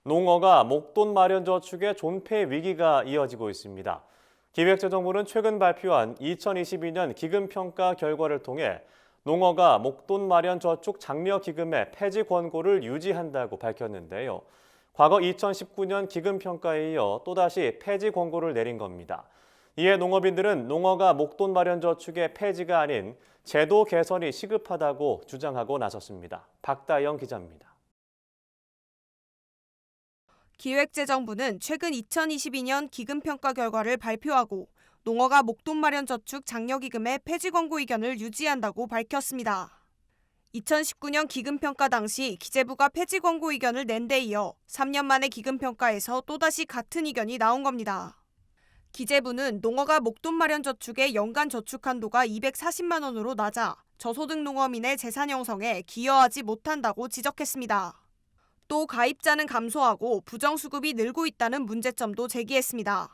농어가 목돈 마련 저축의 존폐 위기가 이어지고 있습니다. 기획재정부는 최근 발표한 2022년 기금평가 결과를 통해 농어가 목돈 마련 저축 장려 기금의 폐지 권고를 유지한다고 밝혔는데요. 과거 2019년 기금평가에 이어 또다시 폐지 권고를 내린 겁니다. 이에 농업인들은 농어가 목돈 마련 저축의 폐지가 아닌 제도 개선이 시급하다고 주장하고 나섰습니다. 박다영 기자입니다. 기획재정부는 최근 2022년 기금평가 결과를 발표하고 농어가 목돈 마련 저축 장려기금의 폐지 권고 의견을 유지한다고 밝혔습니다. 2019년 기금평가 당시 기재부가 폐지 권고 의견을 낸 데 이어 3년 만에 기금평가에서 또다시 같은 의견이 나온 겁니다. 기재부는 농어가 목돈 마련 저축의 연간 저축 한도가 240만 원으로 낮아 저소득 농어민의 재산 형성에 기여하지 못한다고 지적했습니다. 또 가입자는 감소하고 부정수급이 늘고 있다는 문제점도 제기했습니다.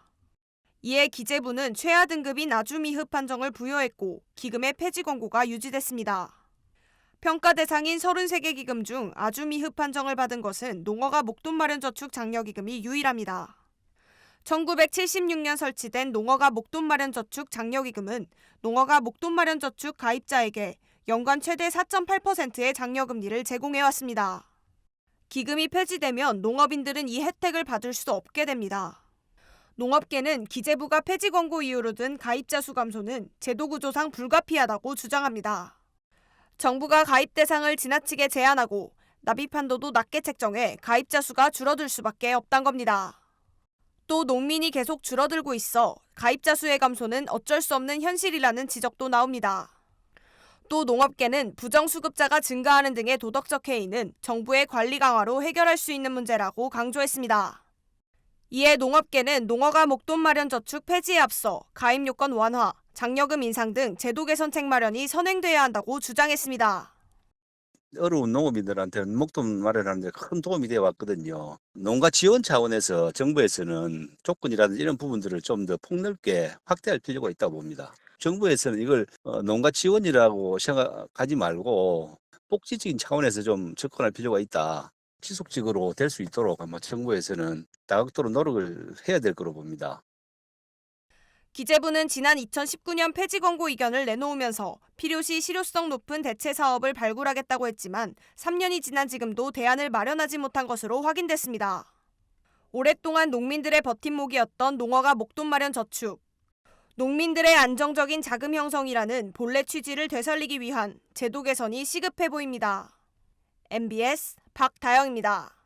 이에 기재부는 최하 등급인 아주미흡 판정을 부여했고 기금의 폐지 권고가 유지됐습니다. 평가 대상인 33개 기금 중 아주미흡 판정을 받은 것은 농어가 목돈 마련 저축 장려기금이 유일합니다. 1976년 설치된 농어가 목돈 마련 저축 장려기금은 농어가 목돈 마련 저축 가입자에게 연간 최대 4.8%의 장려금리를 제공해왔습니다. 기금이 폐지되면 농업인들은 이 혜택을 받을 수 없게 됩니다. 농업계는 기재부가 폐지 권고 이유로 든 가입자 수 감소는 제도 구조상 불가피하다고 주장합니다. 정부가 가입 대상을 지나치게 제한하고 납입 한도도 낮게 책정해 가입자 수가 줄어들 수밖에 없단 겁니다. 또 농민이 계속 줄어들고 있어 가입자 수의 감소는 어쩔 수 없는 현실이라는 지적도 나옵니다. 또 농업계는 부정수급자가 증가하는 등의 도덕적 해이는 정부의 관리 강화로 해결할 수 있는 문제라고 강조했습니다. 이에 농업계는 농어가 목돈 마련 저축 폐지에 앞서 가입 요건 완화, 장려금 인상 등 제도 개선책 마련이 선행돼야 한다고 주장했습니다. 어려운 농업인들한테는 목돈 마련하는 데 큰 도움이 되어 왔거든요. 농가 지원 차원에서 정부에서는 조건이라든지 이런 부분들을 좀 더 폭넓게 확대할 필요가 있다고 봅니다. 정부에서는 이걸 농가 지원이라고 생각하지 말고 복지적인 차원에서 좀 접근할 필요가 있다. 지속적으로 될 수 있도록 아마 정부에서는 다각도로 노력을 해야 될 거로 봅니다. 기재부는 지난 2019년 폐지 권고 의견을 내놓으면서 필요시 실효성 높은 대체 사업을 발굴하겠다고 했지만 3년이 지난 지금도 대안을 마련하지 못한 것으로 확인됐습니다. 오랫동안 농민들의 버팀목이었던 농어가 목돈 마련 저축. 농민들의 안정적인 자금 형성이라는 본래 취지를 되살리기 위한 제도 개선이 시급해 보입니다. MBS 박다영입니다.